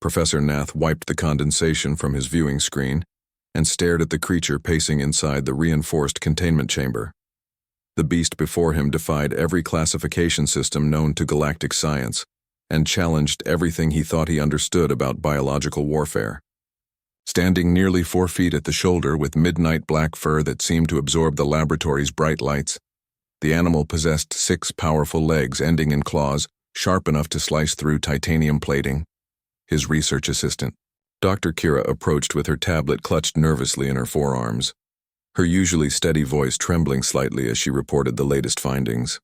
Professor Nath wiped the condensation from his viewing screen and stared at the creature pacing inside the reinforced containment chamber. The beast before him defied every classification system known to galactic science and challenged everything he thought he understood about biological warfare. Standing nearly 4 feet at the shoulder with midnight black fur that seemed to absorb the laboratory's bright lights, the animal possessed 6 powerful legs ending in claws sharp enough to slice through titanium plating. His research assistant, Dr. Kira, approached with her tablet clutched nervously in her forearms, her usually steady voice trembling slightly as she reported the latest findings.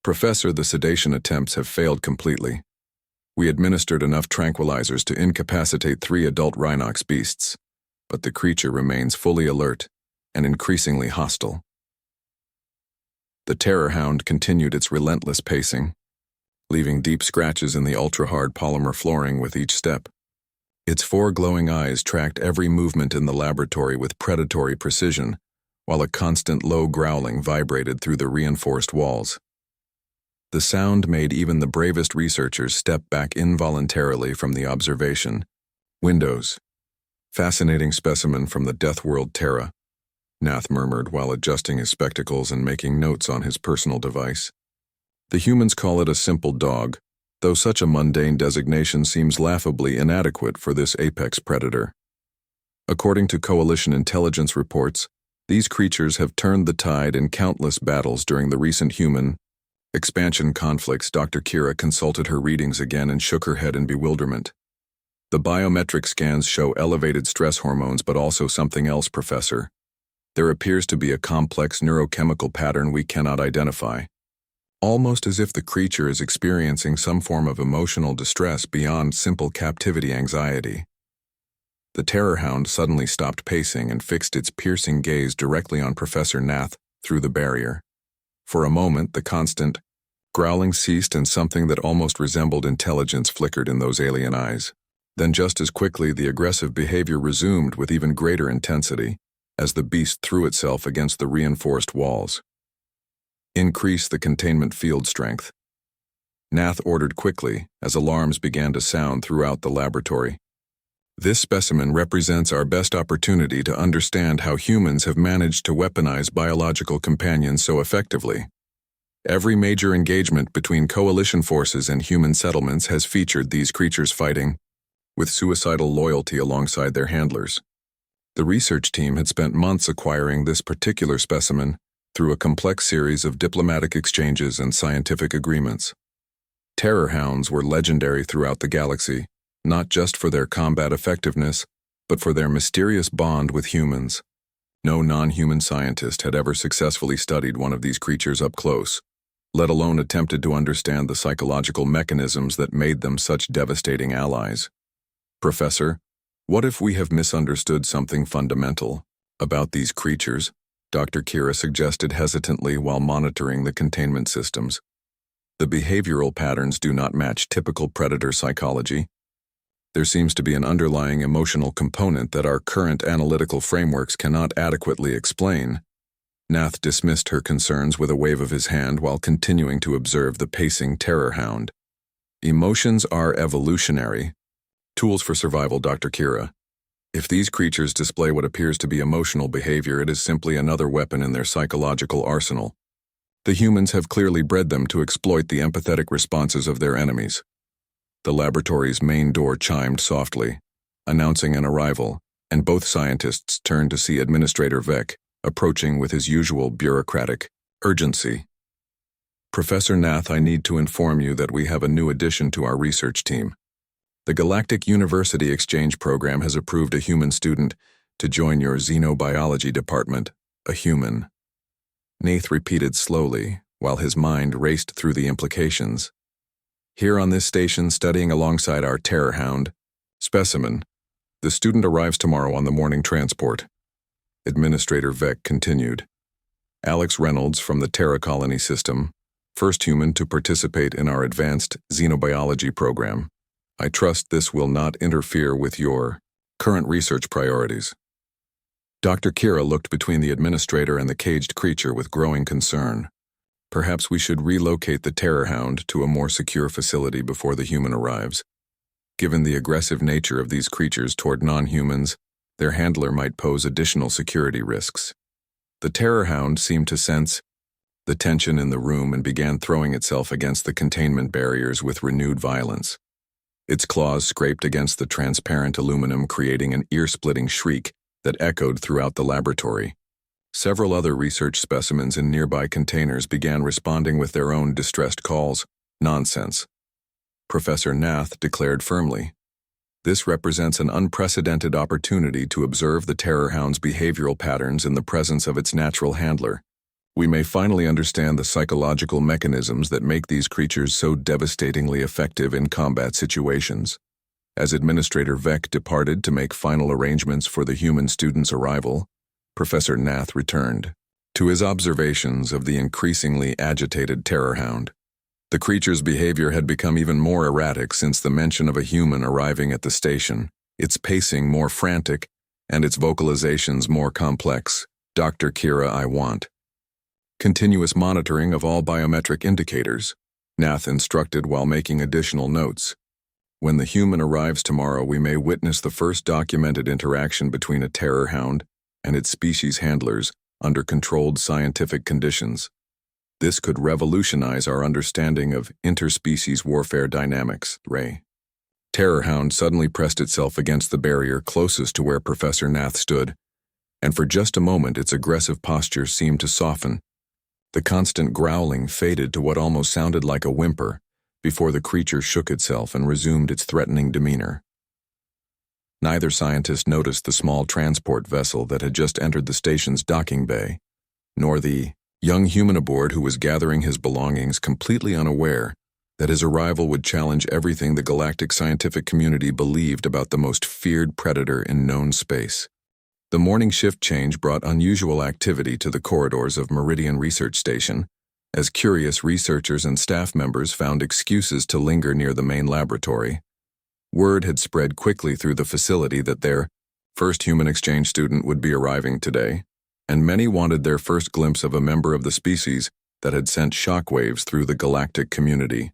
Professor, the sedation attempts have failed completely. We administered enough tranquilizers to incapacitate 3 adult Rhinox beasts, but the creature remains fully alert and increasingly hostile. The Terror-Hound continued its relentless pacing, leaving deep scratches in the ultra-hard polymer flooring with each step. Its 4 glowing eyes tracked every movement in the laboratory with predatory precision, while a constant low growling vibrated through the reinforced walls. The sound made even the bravest researchers step back involuntarily from the observation. Windows. Fascinating specimen from the Deathworld Terra, Nath murmured while adjusting his spectacles and making notes on his personal device. The humans call it a simple dog, though such a mundane designation seems laughably inadequate for this apex predator. According to Coalition intelligence reports, these creatures have turned the tide in countless battles during the recent human expansion conflicts. Dr. Kira consulted her readings again and shook her head in bewilderment. The biometric scans show elevated stress hormones, but also something else, Professor. There appears to be a complex neurochemical pattern we cannot identify, almost as if the creature is experiencing some form of emotional distress beyond simple captivity anxiety. The Terror-Hound suddenly stopped pacing and fixed its piercing gaze directly on Professor Nath through the barrier. For a moment, the constant growling ceased and something that almost resembled intelligence flickered in those alien eyes. Then just as quickly, the aggressive behavior resumed with even greater intensity as the beast threw itself against the reinforced walls. Increase the containment field strength. Nath ordered quickly as alarms began to sound throughout the laboratory. This specimen represents our best opportunity to understand how humans have managed to weaponize biological companions so effectively. Every major engagement between coalition forces and human settlements has featured these creatures fighting with suicidal loyalty alongside their handlers. The research team had spent months acquiring this particular specimen through a complex series of diplomatic exchanges and scientific agreements. Terror-Hounds were legendary throughout the galaxy, not just for their combat effectiveness, but for their mysterious bond with humans. No non-human scientist had ever successfully studied one of these creatures up close, let alone attempted to understand the psychological mechanisms that made them such devastating allies. Professor, what if we have misunderstood something fundamental about these creatures? Dr. Kira suggested hesitantly while monitoring the containment systems. The behavioral patterns do not match typical predator psychology. There seems to be an underlying emotional component that our current analytical frameworks cannot adequately explain. Nath dismissed her concerns with a wave of his hand while continuing to observe the pacing Terror-Hound. Emotions are evolutionary tools for survival, Dr. Kira. If these creatures display what appears to be emotional behavior, it is simply another weapon in their psychological arsenal. The humans have clearly bred them to exploit the empathetic responses of their enemies. The laboratory's main door chimed softly, announcing an arrival, and both scientists turned to see Administrator Vec approaching with his usual bureaucratic urgency. Professor Nath, I need to inform you that we have a new addition to our research team. The Galactic University Exchange Program has approved a human student to join your xenobiology department, a human. Nath repeated slowly, while his mind raced through the implications. Here on this station, studying alongside our Terror-Hound specimen, the student arrives tomorrow on the morning transport. Administrator Vec continued. Alex Reynolds from the Terra Colony System, first human to participate in our advanced xenobiology program. I trust this will not interfere with your current research priorities. Dr. Kira looked between the administrator and the caged creature with growing concern. Perhaps we should relocate the Terror-Hound to a more secure facility before the human arrives. Given the aggressive nature of these creatures toward non-humans, their handler might pose additional security risks. The Terror-Hound seemed to sense the tension in the room and began throwing itself against the containment barriers with renewed violence. Its claws scraped against the transparent aluminum, creating an ear-splitting shriek that echoed throughout the laboratory. Several other research specimens in nearby containers began responding with their own distressed calls. Nonsense. Professor Nath declared firmly. This represents an unprecedented opportunity to observe the Terror-Hound's behavioral patterns in the presence of its natural handler. We may finally understand the psychological mechanisms that make these creatures so devastatingly effective in combat situations. As Administrator Vec departed to make final arrangements for the human student's arrival, Professor Nath returned to his observations of the increasingly agitated Terror-Hound. The creature's behavior had become even more erratic since the mention of a human arriving at the station, its pacing more frantic, and its vocalizations more complex. "Dr. Kira, I want continuous monitoring of all biometric indicators," Nath instructed while making additional notes. "When the human arrives tomorrow, we may witness the first documented interaction between a Terror-Hound and its species handlers under controlled scientific conditions. This could revolutionize our understanding of interspecies warfare dynamics." Ray. Terror-Hound suddenly pressed itself against the barrier closest to where Professor Nath stood, and for just a moment its aggressive posture seemed to soften. The constant growling faded to what almost sounded like a whimper before the creature shook itself and resumed its threatening demeanor. Neither scientist noticed the small transport vessel that had just entered the station's docking bay, nor the young human aboard who was gathering his belongings, completely unaware that his arrival would challenge everything the galactic scientific community believed about the most feared predator in known space. The morning shift change brought unusual activity to the corridors of Meridian Research Station, as curious researchers and staff members found excuses to linger near the main laboratory. Word had spread quickly through the facility that their first human exchange student would be arriving today, and many wanted their first glimpse of a member of the species that had sent shockwaves through the galactic community.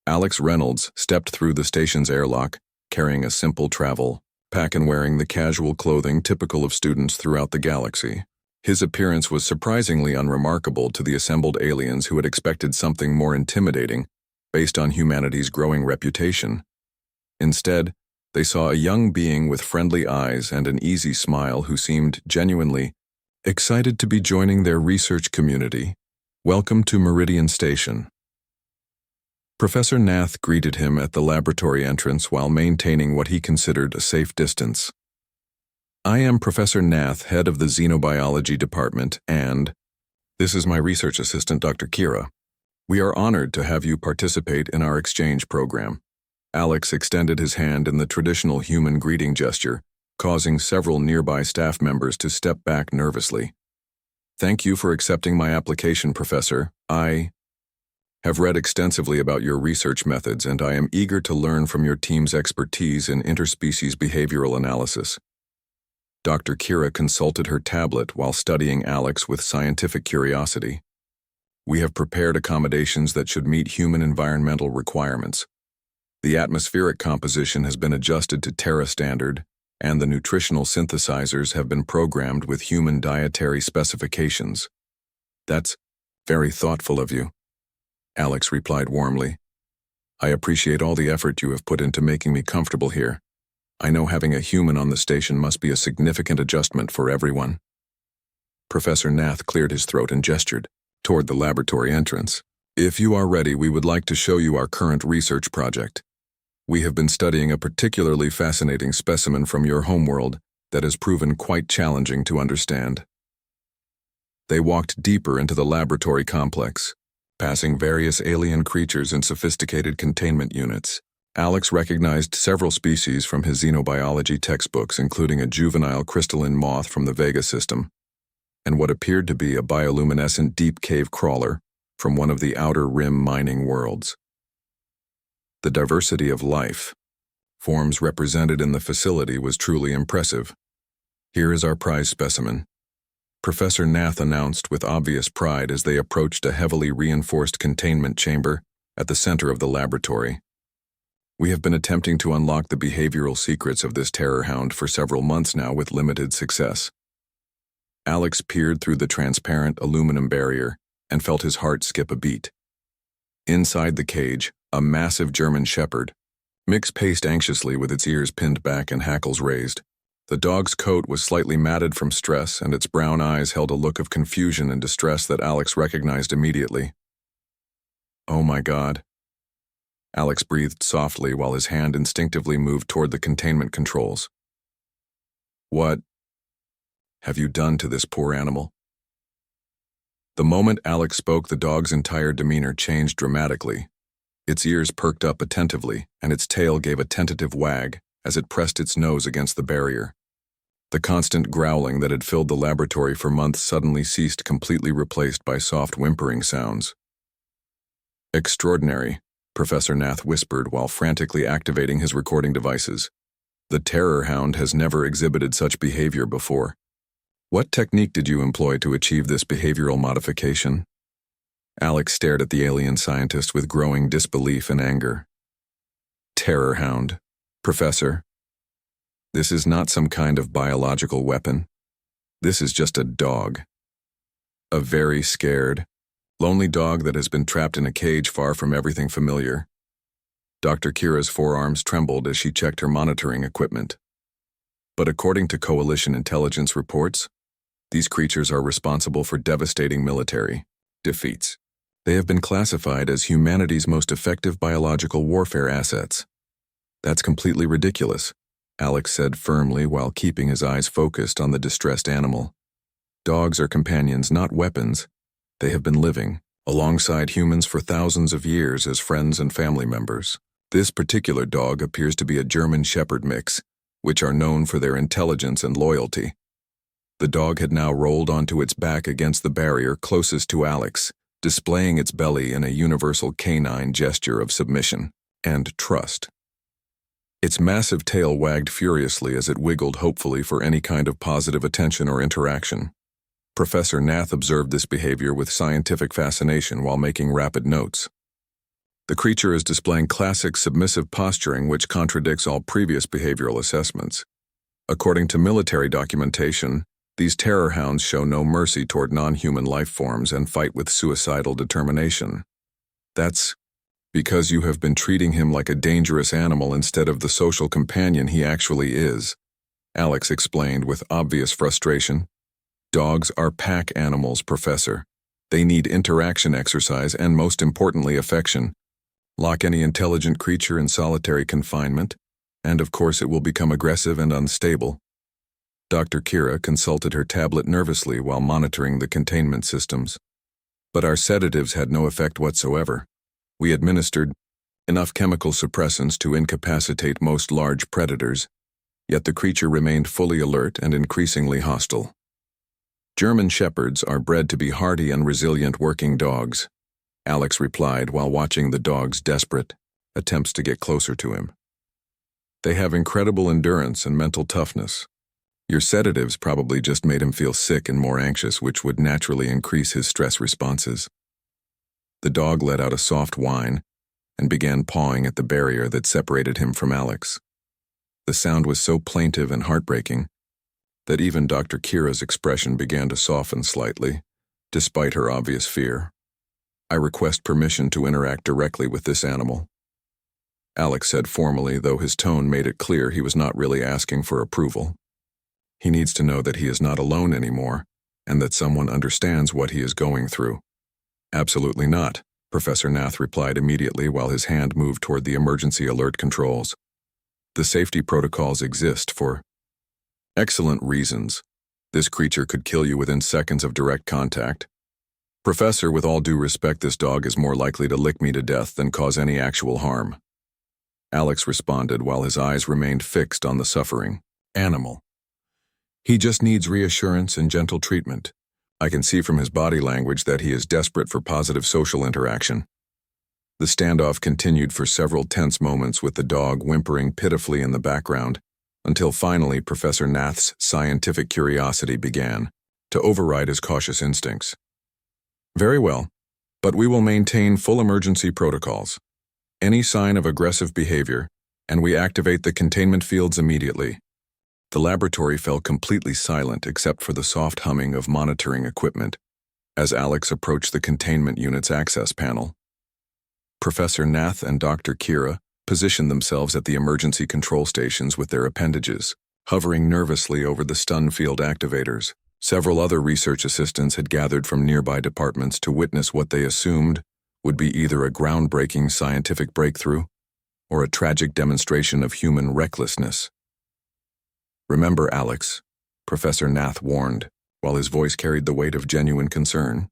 Alex Reynolds stepped through the station's airlock, carrying a simple travel pack and wearing the casual clothing typical of students throughout the galaxy. His appearance was surprisingly unremarkable to the assembled aliens who had expected something more intimidating based on humanity's growing reputation. Instead, they saw a young being with friendly eyes and an easy smile who seemed genuinely excited to be joining their research community. "Welcome to Meridian Station." Professor Nath greeted him at the laboratory entrance while maintaining what he considered a safe distance. "I am Professor Nath, head of the Xenobiology Department, and this is my research assistant, Dr. Kira. We are honored to have you participate in our exchange program." Alex extended his hand in the traditional human greeting gesture, causing several nearby staff members to step back nervously. "Thank you for accepting my application, Professor. I have read extensively about your research methods, and I am eager to learn from your team's expertise in interspecies behavioral analysis." Dr. Kira consulted her tablet while studying Alex with scientific curiosity. "We have prepared accommodations that should meet human environmental requirements. The atmospheric composition has been adjusted to Terra standard, and the nutritional synthesizers have been programmed with human dietary specifications." "That's very thoughtful of you," Alex replied warmly. "I appreciate all the effort you have put into making me comfortable here. I know having a human on the station must be a significant adjustment for everyone." Professor Nath cleared his throat and gestured toward the laboratory entrance. "If you are ready, we would like to show you our current research project. We have been studying a particularly fascinating specimen from your homeworld that has proven quite challenging to understand." They walked deeper into the laboratory complex, passing various alien creatures in sophisticated containment units. Alex recognized several species from his xenobiology textbooks, including a juvenile crystalline moth from the Vega system, and what appeared to be a bioluminescent deep cave crawler from one of the outer rim mining worlds. The diversity of life forms represented in the facility was truly impressive. "Here is our prize specimen," Professor Nath announced with obvious pride as they approached a heavily reinforced containment chamber at the center of the laboratory. We have been attempting to unlock the behavioral secrets of this Terror-Hound for several months now with limited success. Alex peered through the transparent aluminum barrier and felt his heart skip a beat. Inside the cage, a massive German shepherd. Mix paced anxiously with its ears pinned back and hackles raised. The dog's coat was slightly matted from stress, and its brown eyes held a look of confusion and distress that Alex recognized immediately. "Oh my God." Alex breathed softly while his hand instinctively moved toward the containment controls. "What have you done to this poor animal?" The moment Alex spoke, the dog's entire demeanor changed dramatically. Its ears perked up attentively, and its tail gave a tentative wag as it pressed its nose against the barrier. The constant growling that had filled the laboratory for months suddenly ceased, completely replaced by soft whimpering sounds. "Extraordinary," Professor Nath whispered while frantically activating his recording devices. "The Terror-Hound has never exhibited such behavior before. What technique did you employ to achieve this behavioral modification?" Alex stared at the alien scientist with growing disbelief and anger. "Terror-Hound, Professor. This is not some kind of biological weapon. This is just a dog. A very scared, lonely dog that has been trapped in a cage far from everything familiar." Dr. Kira's forearms trembled as she checked her monitoring equipment. "But according to Coalition intelligence reports, these creatures are responsible for devastating military defeats. They have been classified as humanity's most effective biological warfare assets." "That's completely ridiculous," Alex said firmly while keeping his eyes focused on the distressed animal. "Dogs are companions, not weapons. They have been living alongside humans for thousands of years as friends and family members. This particular dog appears to be a German Shepherd mix, which are known for their intelligence and loyalty." The dog had now rolled onto its back against the barrier closest to Alex, displaying its belly in a universal canine gesture of submission and trust. Its massive tail wagged furiously as it wiggled hopefully for any kind of positive attention or interaction. Professor Nath observed this behavior with scientific fascination while making rapid notes. "The creature is displaying classic submissive posturing which contradicts all previous behavioral assessments. According to military documentation, these Terror-Hounds show no mercy toward non-human life forms and fight with suicidal determination. That's because you have been treating him like a dangerous animal instead of the social companion he actually is," Alex explained with obvious frustration. "Dogs are pack animals, Professor. They need interaction exercise and, most importantly, affection. Lock any intelligent creature in solitary confinement, and of course it will become aggressive and unstable." Dr. Kira consulted her tablet nervously while monitoring the containment systems. "But our sedatives had no effect whatsoever. We administered enough chemical suppressants to incapacitate most large predators, yet the creature remained fully alert and increasingly hostile. German Shepherds are bred to be hardy and resilient working dogs," Alex replied while watching the dog's desperate attempts to get closer to him. "They have incredible endurance and mental toughness. Your sedatives probably just made him feel sick and more anxious, which would naturally increase his stress responses." The dog let out a soft whine and began pawing at the barrier that separated him from Alex. The sound was so plaintive and heartbreaking that even Dr. Kira's expression began to soften slightly, despite her obvious fear. "I request permission to interact directly with this animal," Alex said formally, though his tone made it clear he was not really asking for approval. He needs to know that he is not alone anymore, and that someone understands what he is going through. "Absolutely not," Professor Nath replied immediately while his hand moved toward the emergency alert controls. "The safety protocols exist for excellent reasons. This creature could kill you within seconds of direct contact. Professor, with all due respect, this dog is more likely to lick me to death than cause any actual harm," Alex responded while his eyes remained fixed on the suffering animal. "He just needs reassurance and gentle treatment. I can see from his body language that he is desperate for positive social interaction." The standoff continued for several tense moments with the dog whimpering pitifully in the background, until finally Professor Nath's scientific curiosity began to override his cautious instincts. "Very well, but we will maintain full emergency protocols. Any sign of aggressive behavior, and we activate the containment fields immediately. The laboratory fell completely silent except for the soft humming of monitoring equipment as Alex approached the containment unit's access panel. Professor Nath and Dr. Kira positioned themselves at the emergency control stations with their appendages, hovering nervously over the stun field activators. Several other research assistants had gathered from nearby departments to witness what they assumed would be either a groundbreaking scientific breakthrough or a tragic demonstration of human recklessness. "Remember, Alex," Professor Nath warned, while his voice carried the weight of genuine concern.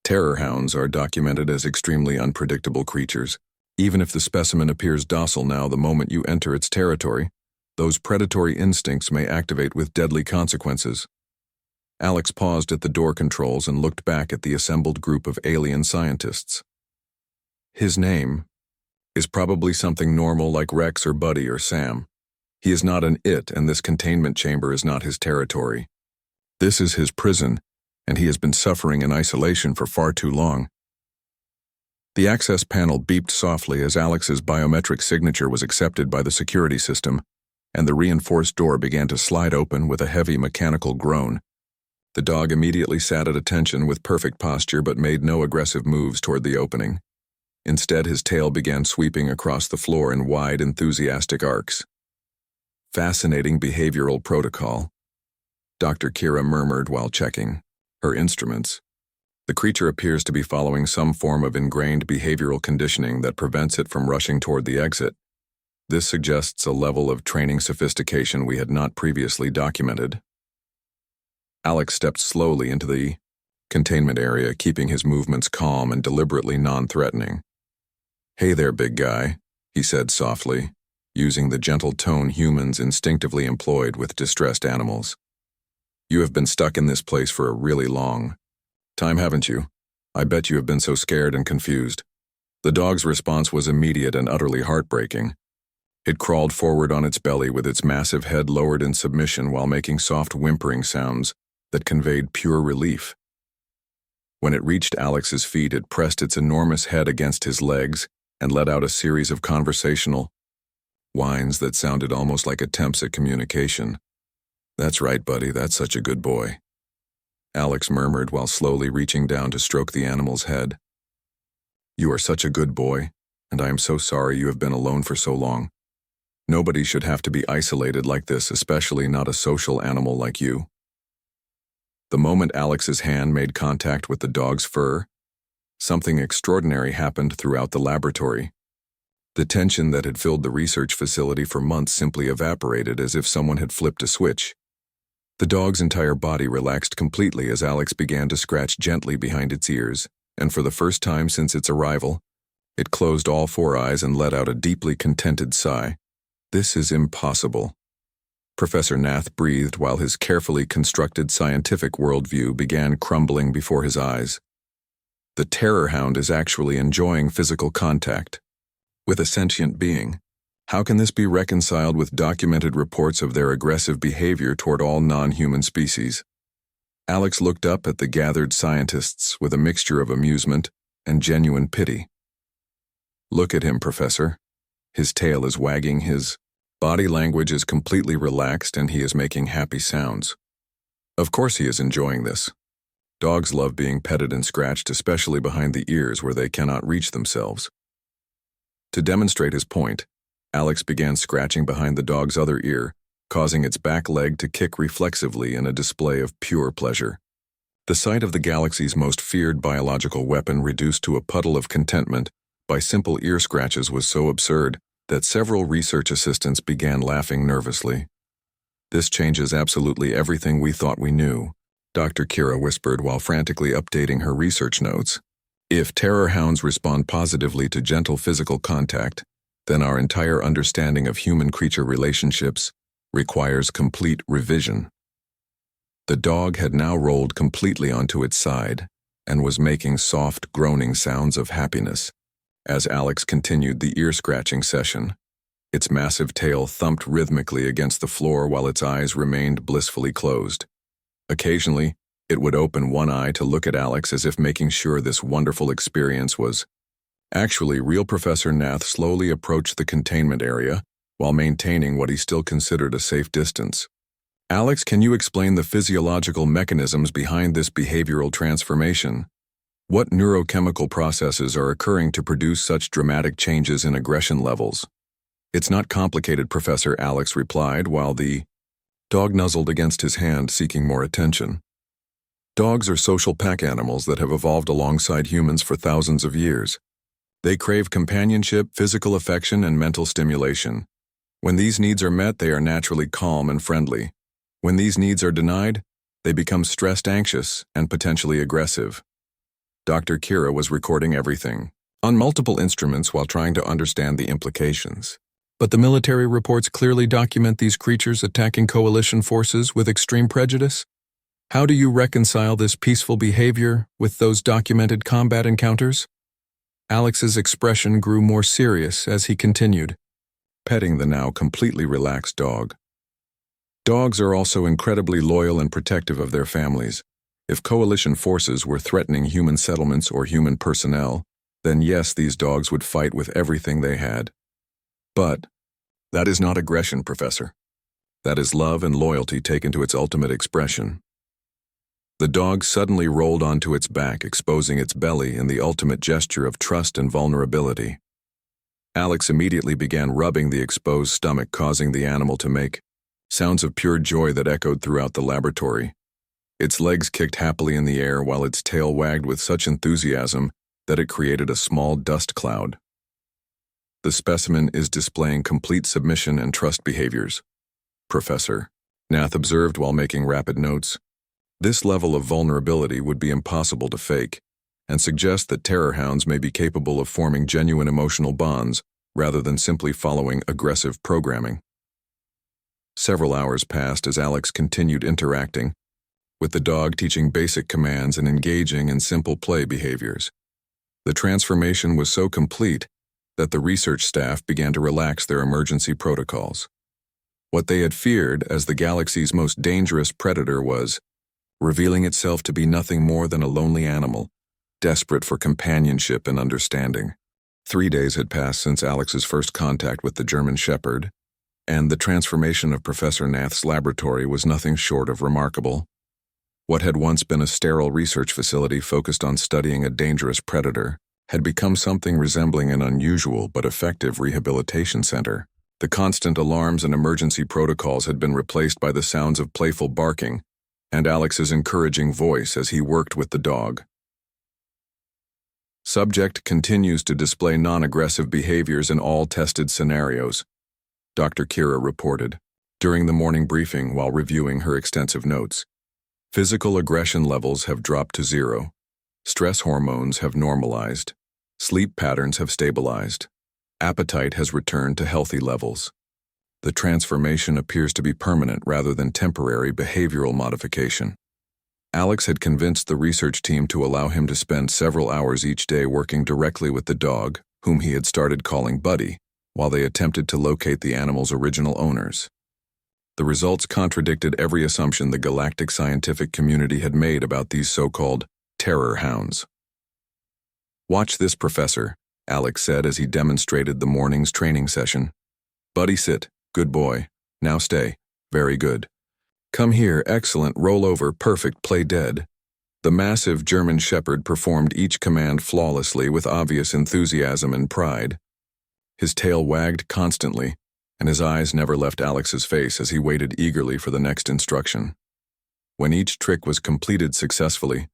"Terror-Hounds are documented as extremely unpredictable creatures. Even if the specimen appears docile now the moment you enter its territory, those predatory instincts may activate with deadly consequences." Alex paused at the door controls and looked back at the assembled group of alien scientists. His name is probably something normal like Rex or Buddy or Sam. He is not an it, and this containment chamber is not his territory. This is his prison, and he has been suffering in isolation for far too long. The access panel beeped softly as Alex's biometric signature was accepted by the security system, and the reinforced door began to slide open with a heavy mechanical groan. The dog immediately sat at attention with perfect posture but made no aggressive moves toward the opening. Instead, his tail began sweeping across the floor in wide, enthusiastic arcs. "Fascinating behavioral protocol," Dr. Kira murmured while checking her instruments. "The creature appears to be following some form of ingrained behavioral conditioning that prevents it from rushing toward the exit. This suggests a level of training sophistication we had not previously documented." Alex stepped slowly into the containment area, keeping his movements calm and deliberately non-threatening. "Hey there, big guy," he said softly, using the gentle tone humans instinctively employed with distressed animals. "You have been stuck in this place for a really long time, haven't you? I bet you have been so scared and confused." The dog's response was immediate and utterly heartbreaking. It crawled forward on its belly with its massive head lowered in submission while making soft whimpering sounds that conveyed pure relief. When it reached Alex's feet, it pressed its enormous head against his legs and let out a series of conversational whines that sounded almost like attempts at communication. "That's right, buddy, that's such a good boy," Alex murmured while slowly reaching down to stroke the animal's head. "You are such a good boy, and I am so sorry you have been alone for so long. Nobody should have to be isolated like this, especially not a social animal like you." The moment Alex's hand made contact with the dog's fur, something extraordinary happened throughout the laboratory. The tension that had filled the research facility for months simply evaporated as if someone had flipped a switch. The dog's entire body relaxed completely as Alex began to scratch gently behind its ears, and for the first time since its arrival, it closed all four eyes and let out a deeply contented sigh. "This is impossible," Professor Nath breathed while his carefully constructed scientific worldview began crumbling before his eyes. The Terror-Hound is actually enjoying physical contact with a sentient being. How can this be reconciled with documented reports of their aggressive behavior toward all non-human species? Alex looked up at the gathered scientists with a mixture of amusement and genuine pity. "Look at him, Professor. His tail is wagging, his body language is completely relaxed, and he is making happy sounds. Of course he is enjoying this. Dogs love being petted and scratched, especially behind the ears where they cannot reach themselves." To demonstrate his point, Alex began scratching behind the dog's other ear, causing its back leg to kick reflexively in a display of pure pleasure. The sight of the galaxy's most feared biological weapon reduced to a puddle of contentment by simple ear scratches was so absurd that several research assistants began laughing nervously. "This changes absolutely everything we thought we knew," Dr. Kira whispered while frantically updating her research notes. "If Terror-Hounds respond positively to gentle physical contact, then our entire understanding of human-creature relationships requires complete revision." The dog had now rolled completely onto its side and was making soft, groaning sounds of happiness as Alex continued the ear-scratching session. Its massive tail thumped rhythmically against the floor while its eyes remained blissfully closed. Occasionally, it would open one eye to look at Alex as if making sure this wonderful experience was Actually, real Professor Nath slowly approached the containment area while maintaining what he still considered a safe distance. Alex, can you explain the physiological mechanisms behind this behavioral transformation? What neurochemical processes are occurring to produce such dramatic changes in aggression levels? It's not complicated, Professor, Alex replied while the dog nuzzled against his hand, seeking more attention. Dogs are social pack animals that have evolved alongside humans for thousands of years. They crave companionship, physical affection, and mental stimulation. When these needs are met, they are naturally calm and friendly. When these needs are denied, they become stressed, anxious, and potentially aggressive. Dr. Kira was recording everything on multiple instruments while trying to understand the implications. But the military reports clearly document these creatures attacking coalition forces with extreme prejudice. How do you reconcile this peaceful behavior with those documented combat encounters? Alex's expression grew more serious as he continued, petting the now completely relaxed dog. Dogs are also incredibly loyal and protective of their families. If coalition forces were threatening human settlements or human personnel, then yes, these dogs would fight with everything they had. But that is not aggression, Professor. That is love and loyalty taken to its ultimate expression. The dog suddenly rolled onto its back, exposing its belly in the ultimate gesture of trust and vulnerability. Alex immediately began rubbing the exposed stomach, causing the animal to make sounds of pure joy that echoed throughout the laboratory. Its legs kicked happily in the air while its tail wagged with such enthusiasm that it created a small dust cloud. The specimen is displaying complete submission and trust behaviors, Professor Nath observed while making rapid notes. This level of vulnerability would be impossible to fake, and suggests that Terror-Hounds may be capable of forming genuine emotional bonds rather than simply following aggressive programming. Several hours passed as Alex continued interacting with the dog, teaching basic commands and engaging in simple play behaviors. The transformation was so complete that the research staff began to relax their emergency protocols. What they had feared as the galaxy's most dangerous predator was revealing itself to be nothing more than a lonely animal, desperate for companionship and understanding. 3 days had passed since Alex's first contact with the German Shepherd, and the transformation of Professor Nath's laboratory was nothing short of remarkable. What had once been a sterile research facility focused on studying a dangerous predator had become something resembling an unusual but effective rehabilitation center. The constant alarms and emergency protocols had been replaced by the sounds of playful barking and Alex's encouraging voice as he worked with the dog. Subject continues to display non-aggressive behaviors in all tested scenarios, Dr. Kira reported during the morning briefing while reviewing her extensive notes. Physical aggression levels have dropped to 0. Stress hormones have normalized. Sleep patterns have stabilized. Appetite has returned to healthy levels. The transformation appears to be permanent rather than temporary behavioral modification. Alex had convinced the research team to allow him to spend several hours each day working directly with the dog, whom he had started calling Buddy, while they attempted to locate the animal's original owners. The results contradicted every assumption the galactic scientific community had made about these so-called Terror-Hounds. "Watch this, Professor," Alex said as he demonstrated the morning's training session. "Buddy, sit. Good boy. Now stay. Very good. Come here. Excellent. Roll over. Perfect. Play dead." The massive German Shepherd performed each command flawlessly with obvious enthusiasm and pride. His tail wagged constantly, and his eyes never left Alex's face as he waited eagerly for the next instruction. When each trick was completed successfully,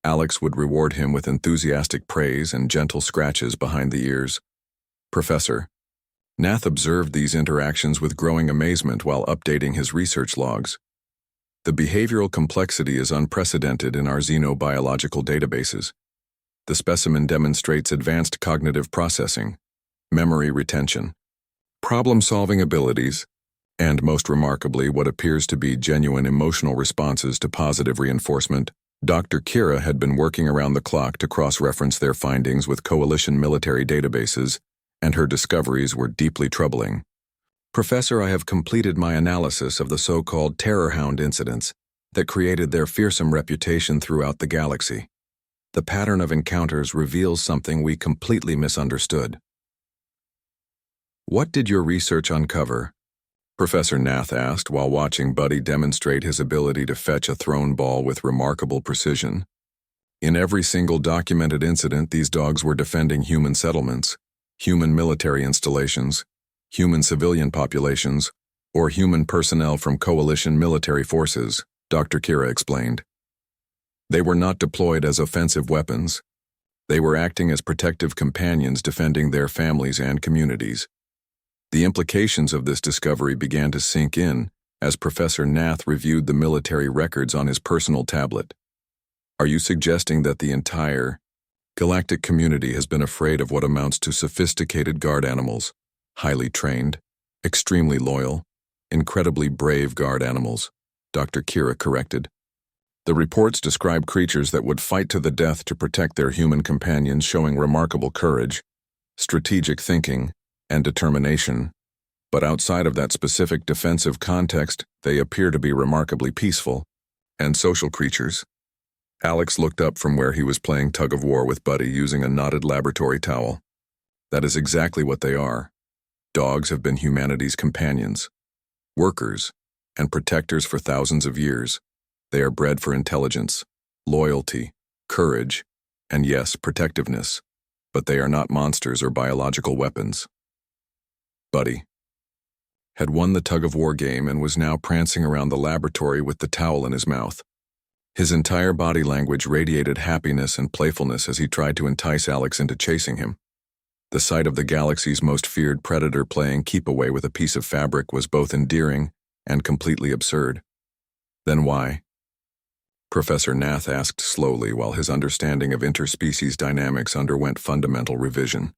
Alex would reward him with enthusiastic praise and gentle scratches behind the ears. Professor Nath observed these interactions with growing amazement while updating his research logs. The behavioral complexity is unprecedented in our xenobiological databases. The specimen demonstrates advanced cognitive processing, memory retention, problem-solving abilities, and most remarkably, what appears to be genuine emotional responses to positive reinforcement. Dr. Kira had been working around the clock to cross-reference their findings with coalition military databases, and her discoveries were deeply troubling. "Professor, I have completed my analysis of the so-called Terror-Hound incidents that created their fearsome reputation throughout the galaxy. The pattern of encounters reveals something we completely misunderstood. What did your research uncover? Professor Nath asked while watching Buddy demonstrate his ability to fetch a thrown ball with remarkable precision. In every single documented incident, these dogs were defending human settlements, human military installations, human civilian populations, or human personnel from coalition military forces, Dr. Kira explained. They were not deployed as offensive weapons. They were acting as protective companions defending their families and communities. The implications of this discovery began to sink in as Professor Nath reviewed the military records on his personal tablet. Are you suggesting that the entire galactic community has been afraid of what amounts to sophisticated guard animals, highly trained, extremely loyal, incredibly brave guard animals? Dr. Kira corrected. The reports describe creatures that would fight to the death to protect their human companions, showing remarkable courage, strategic thinking, and determination. But outside of that specific defensive context, they appear to be remarkably peaceful and social creatures. Alex looked up from where he was playing tug-of-war with Buddy using a knotted laboratory towel. That is exactly what they are. Dogs have been humanity's companions, workers, and protectors for thousands of years. They are bred for intelligence, loyalty, courage, and yes, protectiveness, but they are not monsters or biological weapons. Buddy had won the tug-of-war game and was now prancing around the laboratory with the towel in his mouth. His entire body language radiated happiness and playfulness as he tried to entice Alex into chasing him. The sight of the galaxy's most feared predator playing keep-away with a piece of fabric was both endearing and completely absurd. Then why? Professor Nath asked slowly while his understanding of interspecies dynamics underwent fundamental revision.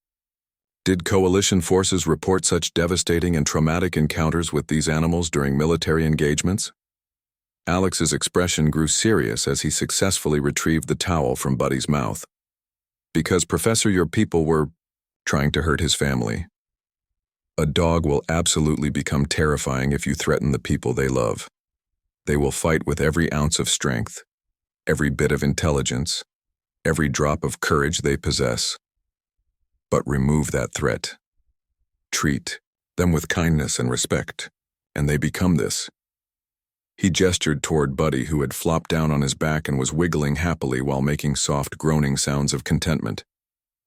Did coalition forces report such devastating and traumatic encounters with these animals during military engagements? Alex's expression grew serious as he successfully retrieved the towel from Buddy's mouth. Because, Professor, your people were trying to hurt his family. A dog will absolutely become terrifying if you threaten the people they love. They will fight with every ounce of strength, every bit of intelligence, every drop of courage they possess. But remove that threat. Treat them with kindness and respect, and they become this. He gestured toward Buddy, who had flopped down on his back and was wiggling happily while making soft groaning sounds of contentment.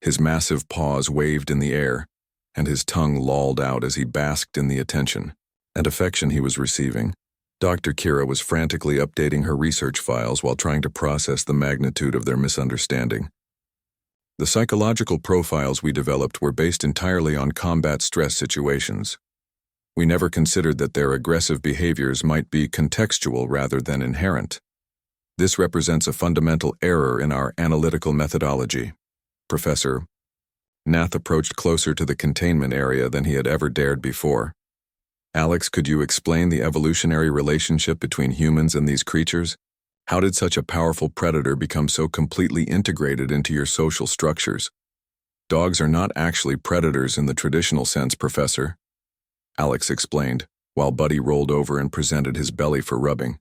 His massive paws waved in the air, and his tongue lolled out as he basked in the attention and affection he was receiving. Dr. Kira was frantically updating her research files while trying to process the magnitude of their misunderstanding. The psychological profiles we developed were based entirely on combat stress situations. We never considered that their aggressive behaviors might be contextual rather than inherent. This represents a fundamental error in our analytical methodology. Professor Nath approached closer to the containment area than he had ever dared before. Alex, could you explain the evolutionary relationship between humans and these creatures? How did such a powerful predator become so completely integrated into your social structures? Dogs are not actually predators in the traditional sense, Professor, Alex explained, while Buddy rolled over and presented his belly for rubbing.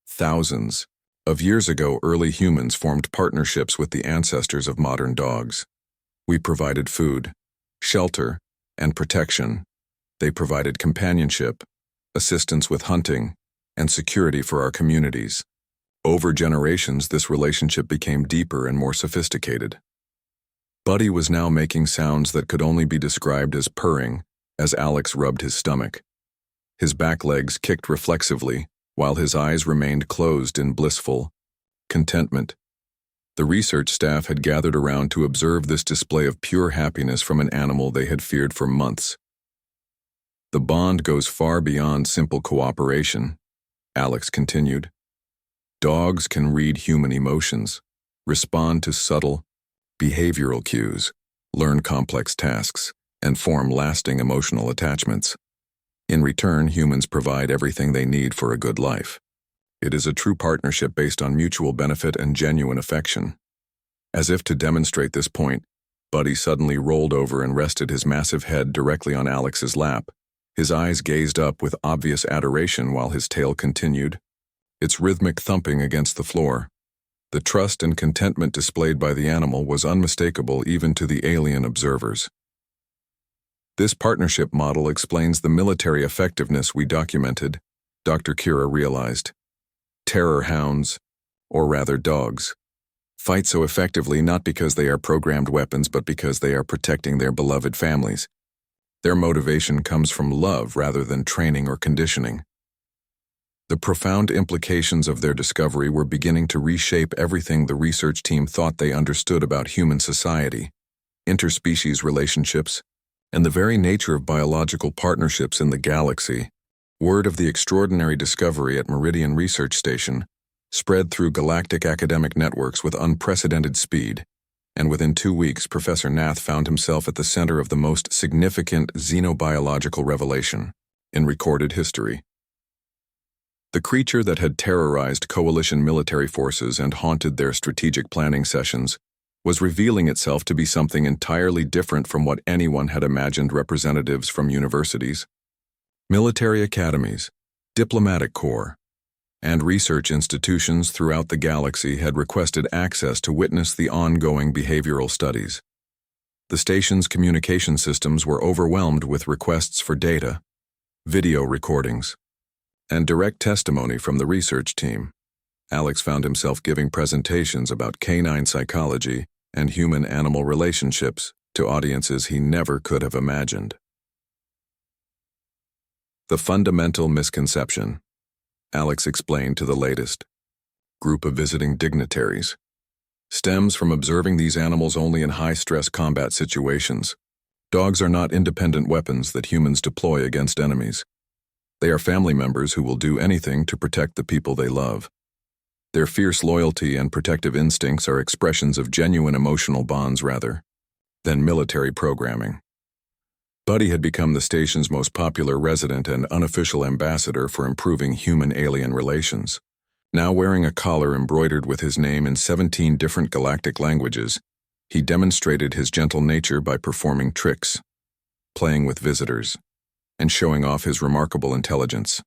Thousands of years ago, early humans formed partnerships with the ancestors of modern dogs. We provided food, shelter, and protection. They provided companionship, assistance with hunting, and security for our communities. Over generations, this relationship became deeper and more sophisticated. Buddy was now making sounds that could only be described as purring as Alex rubbed his stomach. His back legs kicked reflexively, while his eyes remained closed in blissful contentment. The research staff had gathered around to observe this display of pure happiness from an animal they had feared for months. The bond goes far beyond simple cooperation, Alex continued. Dogs can read human emotions, respond to subtle behavioral cues, learn complex tasks, and form lasting emotional attachments. In return, humans provide everything they need for a good life. It is a true partnership based on mutual benefit and genuine affection. As if to demonstrate this point, Buddy suddenly rolled over and rested his massive head directly on Alex's lap. His eyes gazed up with obvious adoration while his tail continued its rhythmic thumping against the floor. The trust and contentment displayed by the animal was unmistakable even to the alien observers. This partnership model explains the military effectiveness we documented, Dr. Kira realized. Terror-Hounds, or rather dogs, fight so effectively not because they are programmed weapons but because they are protecting their beloved families. Their motivation comes from love rather than training or conditioning. The profound implications of their discovery were beginning to reshape everything the research team thought they understood about human society, interspecies relationships, and the very nature of biological partnerships in the galaxy. Word of the extraordinary discovery at Meridian Research Station spread through galactic academic networks with unprecedented speed, and within 2 weeks Professor Nath found himself at the center of the most significant xenobiological revelation in recorded history. The creature that had terrorized coalition military forces and haunted their strategic planning sessions was revealing itself to be something entirely different from what anyone had imagined. Representatives from universities, military academies, diplomatic corps, and research institutions throughout the galaxy had requested access to witness the ongoing behavioral studies. The station's communication systems were overwhelmed with requests for data, video recordings, and direct testimony from the research team. Alex found himself giving presentations about canine psychology and human-animal relationships to audiences he never could have imagined. The fundamental misconception, Alex explained to the latest group of visiting dignitaries, stems from observing these animals only in high-stress combat situations. Dogs are not independent weapons that humans deploy against enemies. They are family members who will do anything to protect the people they love. Their fierce loyalty and protective instincts are expressions of genuine emotional bonds rather than military programming. Buddy had become the station's most popular resident and unofficial ambassador for improving human-alien relations. Now wearing a collar embroidered with his name in 17 different galactic languages, he demonstrated his gentle nature by performing tricks, playing with visitors, and showing off his remarkable intelligence.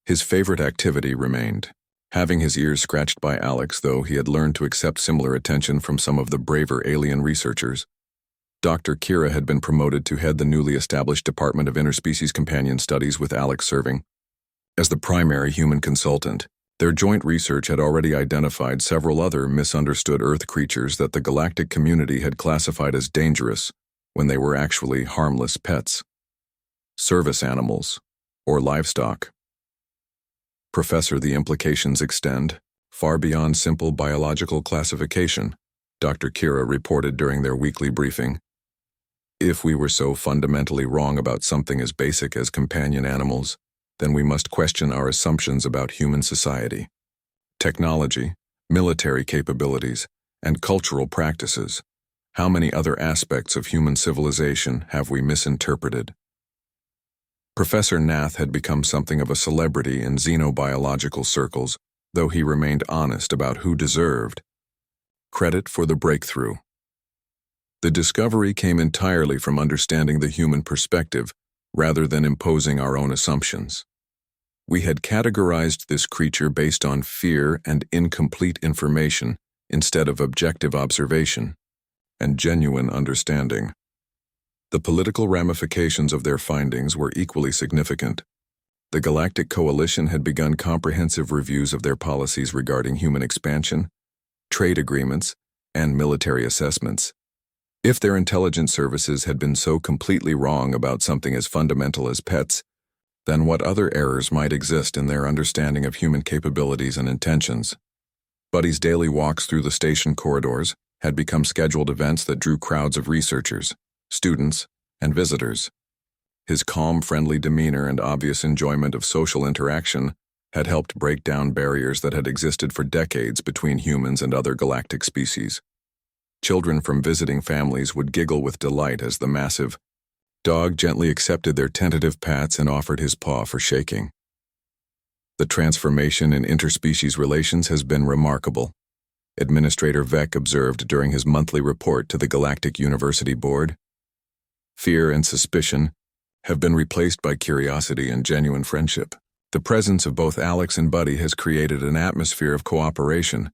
His favorite activity remained having his ears scratched by Alex, though he had learned to accept similar attention from some of the braver alien researchers. Dr. Kira had been promoted to head the newly established Department of Interspecies Companion Studies, with Alex serving as the primary human consultant. Their joint research had already identified several other misunderstood Earth creatures that the galactic community had classified as dangerous when they were actually harmless pets, service animals, or livestock. Professor, the implications extend far beyond simple biological classification, Dr. Kira reported during their weekly briefing. If we were so fundamentally wrong about something as basic as companion animals, then we must question our assumptions about human society, technology, military capabilities, and cultural practices. How many other aspects of human civilization have we misinterpreted? Professor Nath had become something of a celebrity in xenobiological circles, though he remained honest about who deserved credit for the breakthrough. The discovery came entirely from understanding the human perspective rather than imposing our own assumptions. We had categorized this creature based on fear and incomplete information instead of objective observation and genuine understanding. The political ramifications of their findings were equally significant. The Galactic Coalition had begun comprehensive reviews of their policies regarding human expansion, trade agreements, and military assessments. If their intelligence services had been so completely wrong about something as fundamental as pets, then what other errors might exist in their understanding of human capabilities and intentions? Buddy's daily walks through the station corridors had become scheduled events that drew crowds of researchers, students, and visitors. His calm, friendly demeanor and obvious enjoyment of social interaction had helped break down barriers that had existed for decades between humans and other galactic species. Children from visiting families would giggle with delight as the massive dog gently accepted their tentative pats and offered his paw for shaking. The transformation in interspecies relations has been remarkable, Administrator Vec observed during his monthly report to the Galactic University Board. Fear and suspicion have been replaced by curiosity and genuine friendship. The presence of both Alex and Buddy has created an atmosphere of cooperation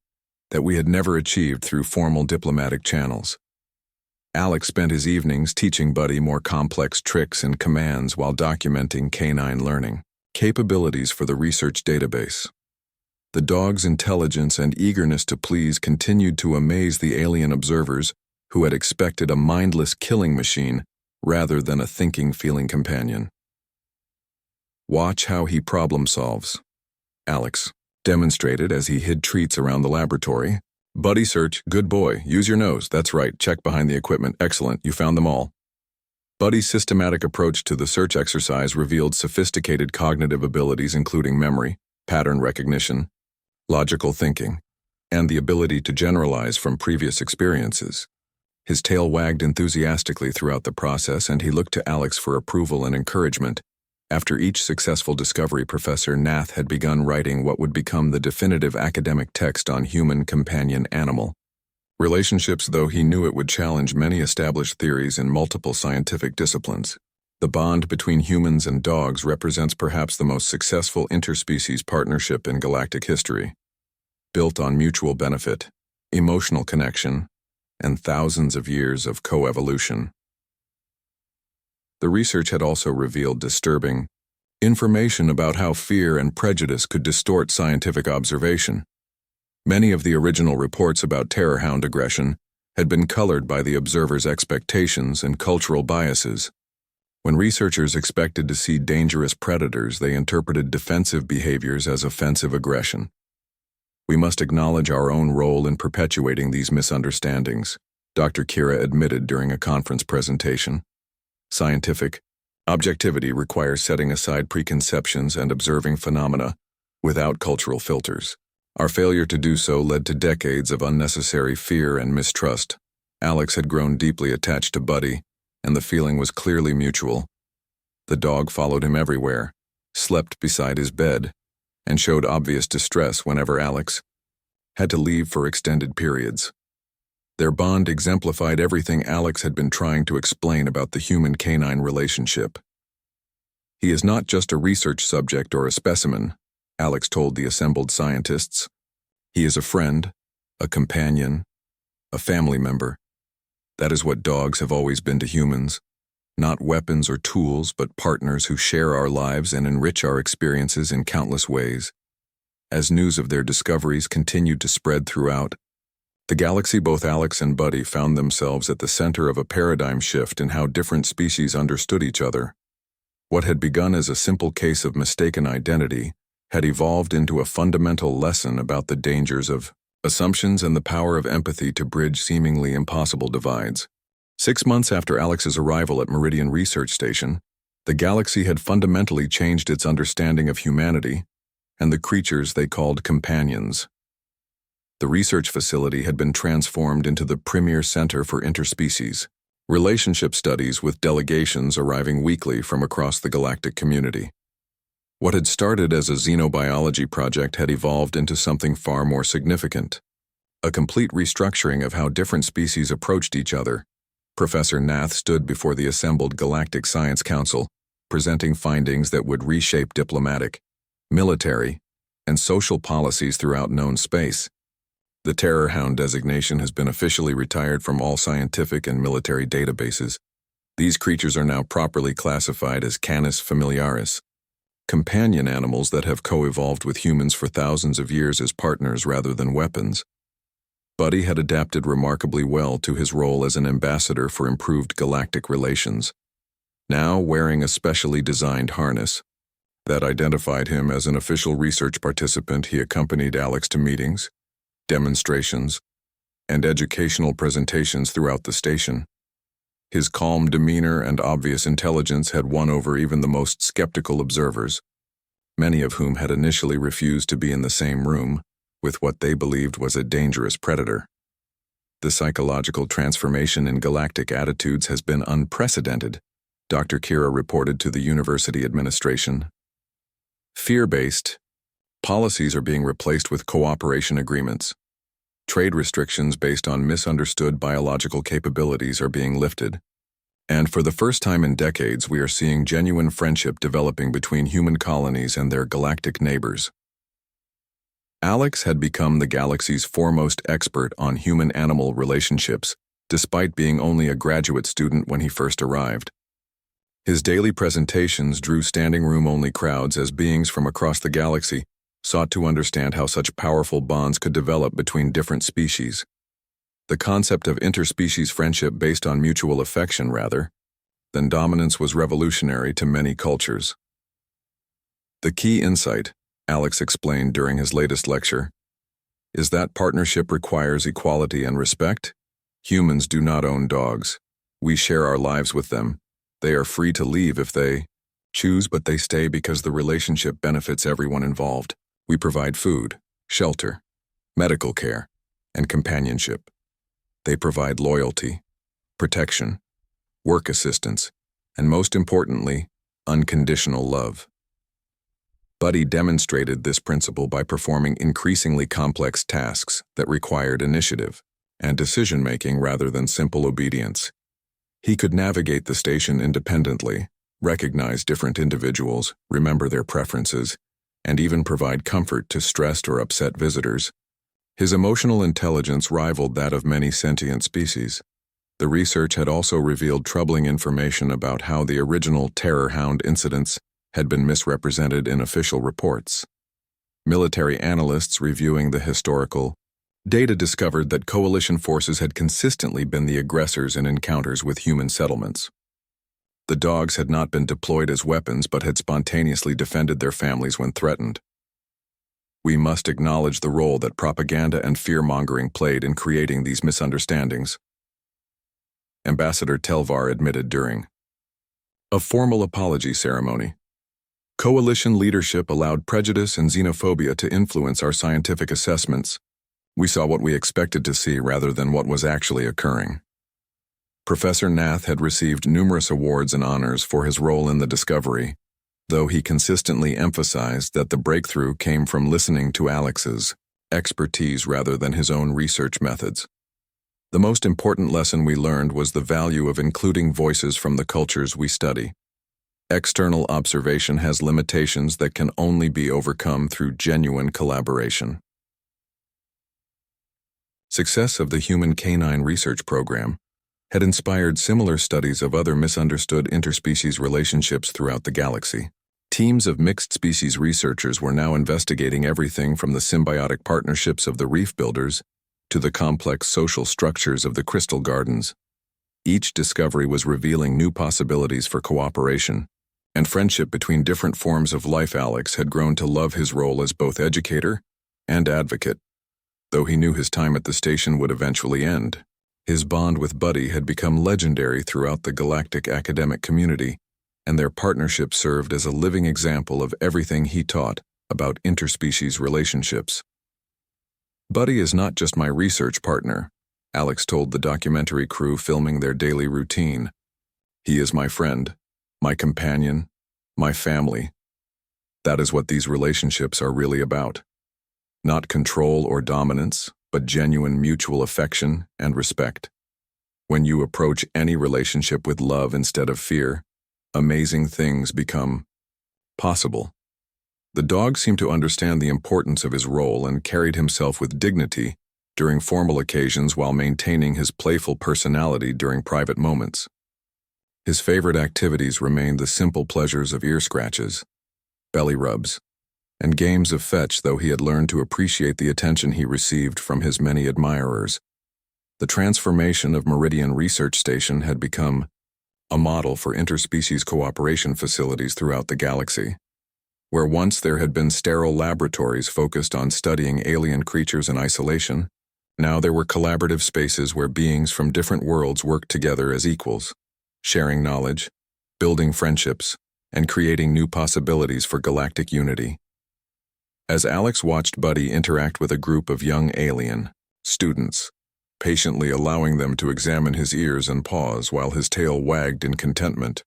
that we had never achieved through formal diplomatic channels. Alex spent his evenings teaching Buddy more complex tricks and commands while documenting canine learning capabilities for the research database. The dog's intelligence and eagerness to please continued to amaze the alien observers who had expected a mindless killing machine rather than a thinking, feeling companion. "Watch how he problem solves," Alex demonstrated as he hid treats around the laboratory. "Buddy, search. Good boy. Use your nose. That's right. Check behind the equipment. Excellent. You found them all." Buddy's systematic approach to the search exercise revealed sophisticated cognitive abilities including memory, pattern recognition, logical thinking, and the ability to generalize from previous experiences. His tail wagged enthusiastically throughout the process, and he looked to Alex for approval and encouragement. After each successful discovery, Professor Nath had begun writing what would become the definitive academic text on human companion animal relationships, though he knew it would challenge many established theories in multiple scientific disciplines. The bond between humans and dogs represents perhaps the most successful interspecies partnership in galactic history, built on mutual benefit, emotional connection, and thousands of years of coevolution. The research had also revealed disturbing information about how fear and prejudice could distort scientific observation. Many of the original reports about Terror-Hound aggression had been colored by the observer's expectations and cultural biases. When researchers expected to see dangerous predators, they interpreted defensive behaviors as offensive aggression. "We must acknowledge our own role in perpetuating these misunderstandings," Dr. Kira admitted during a conference presentation. "Scientific objectivity requires setting aside preconceptions and observing phenomena without cultural filters. Our failure to do so led to decades of unnecessary fear and mistrust." Alex had grown deeply attached to Buddy, and the feeling was clearly mutual. The dog followed him everywhere, slept beside his bed, and showed obvious distress whenever Alex had to leave for extended periods. Their bond exemplified everything Alex had been trying to explain about the human-canine relationship. "He is not just a research subject or a specimen," Alex told the assembled scientists. "He is a friend, a companion, a family member. That is what dogs have always been to humans. Not weapons or tools, but partners who share our lives and enrich our experiences in countless ways." As news of their discoveries continued to spread throughout the galaxy, both Alex and Buddy found themselves at the center of a paradigm shift in how different species understood each other. What had begun as a simple case of mistaken identity had evolved into a fundamental lesson about the dangers of assumptions and the power of empathy to bridge seemingly impossible divides. 6 months after Alex's arrival at Meridian Research Station, the galaxy had fundamentally changed its understanding of humanity and the creatures they called companions. The research facility had been transformed into the premier center for interspecies relationship studies, with delegations arriving weekly from across the galactic community. What had started as a xenobiology project had evolved into something far more significant, a complete restructuring of how different species approached each other. Professor Nath stood before the assembled Galactic Science Council, presenting findings that would reshape diplomatic, military, and social policies throughout known space. The Terror-Hound designation has been officially retired from all scientific and military databases. These creatures are now properly classified as Canis familiaris, companion animals that have co-evolved with humans for thousands of years as partners rather than weapons. Buddy had adapted remarkably well to his role as an ambassador for improved galactic relations. Now wearing a specially designed harness that identified him as an official research participant, he accompanied Alex to meetings, demonstrations, and educational presentations throughout the station. His calm demeanor and obvious intelligence had won over even the most skeptical observers, many of whom had initially refused to be in the same room with what they believed was a dangerous predator. The psychological transformation in galactic attitudes has been unprecedented, Dr. Kira reported to the university administration. Fear-based policies are being replaced with cooperation agreements. Trade restrictions based on misunderstood biological capabilities are being lifted. And for the first time in decades, we are seeing genuine friendship developing between human colonies and their galactic neighbors. Alex had become the galaxy's foremost expert on human-animal relationships, despite being only a graduate student when he first arrived. His daily presentations drew standing-room-only crowds as beings from across the galaxy sought to understand how such powerful bonds could develop between different species. The concept of interspecies friendship based on mutual affection rather than dominance was revolutionary to many cultures. The key insight, Alex explained during his latest lecture, is that partnership requires equality and respect. Humans do not own dogs. We share our lives with them. They are free to leave if they choose, but they stay because the relationship benefits everyone involved. We provide food, shelter, medical care, and companionship. They provide loyalty, protection, work assistance, and most importantly, unconditional love. Buddy demonstrated this principle by performing increasingly complex tasks that required initiative and decision-making rather than simple obedience. He could navigate the station independently, recognize different individuals, remember their preferences, and even provide comfort to stressed or upset visitors. His emotional intelligence rivaled that of many sentient species. The research had also revealed troubling information about how the original Terror-Hound incidents had been misrepresented in official reports. Military analysts reviewing the historical data discovered that coalition forces had consistently been the aggressors in encounters with human settlements. The dogs had not been deployed as weapons but had spontaneously defended their families when threatened. We must acknowledge the role that propaganda and fear-mongering played in creating these misunderstandings, Ambassador Telvar admitted during a formal apology ceremony. Coalition leadership allowed prejudice and xenophobia to influence our scientific assessments. We saw what we expected to see rather than what was actually occurring. Professor Nath had received numerous awards and honors for his role in the discovery, though he consistently emphasized that the breakthrough came from listening to Alex's expertise rather than his own research methods. The most important lesson we learned was the value of including voices from the cultures we study. External observation has limitations that can only be overcome through genuine collaboration. Success of the Human Canine Research Program had inspired similar studies of other misunderstood interspecies relationships throughout the galaxy. Teams of mixed-species researchers were now investigating everything from the symbiotic partnerships of the reef builders to the complex social structures of the crystal gardens. Each discovery was revealing new possibilities for cooperation and friendship between different forms of life. Alex had grown to love his role as both educator and advocate. Though he knew his time at the station would eventually end, his bond with Buddy had become legendary throughout the galactic academic community, and their partnership served as a living example of everything he taught about interspecies relationships. Buddy is not just my research partner, Alex told the documentary crew filming their daily routine. He is my friend, my companion, my family. That is what these relationships are really about. Not control or dominance, but genuine mutual affection and respect. When you approach any relationship with love instead of fear, amazing things become possible. The dog seemed to understand the importance of his role and carried himself with dignity during formal occasions while maintaining his playful personality during private moments. His favorite activities remained the simple pleasures of ear scratches, belly rubs, and games of fetch, though he had learned to appreciate the attention he received from his many admirers. The transformation of Meridian Research Station had become a model for interspecies cooperation facilities throughout the galaxy. Where once there had been sterile laboratories focused on studying alien creatures in isolation, now there were collaborative spaces where beings from different worlds worked together as equals, sharing knowledge, building friendships, and creating new possibilities for galactic unity. As Alex watched Buddy interact with a group of young alien students, patiently allowing them to examine his ears and paws while his tail wagged in contentment,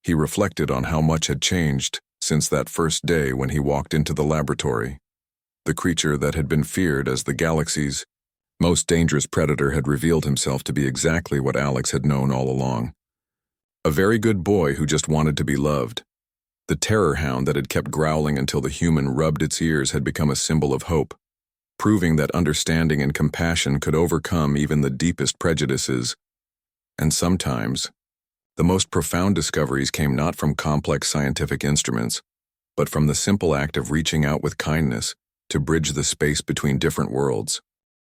he reflected on how much had changed since that first day when he walked into the laboratory. The creature that had been feared as the galaxy's most dangerous predator had revealed himself to be exactly what Alex had known all along. A very good boy who just wanted to be loved. The Terror-Hound that had kept growling until the human rubbed its ears had become a symbol of hope, proving that understanding and compassion could overcome even the deepest prejudices. And sometimes, the most profound discoveries came not from complex scientific instruments, but from the simple act of reaching out with kindness to bridge the space between different worlds.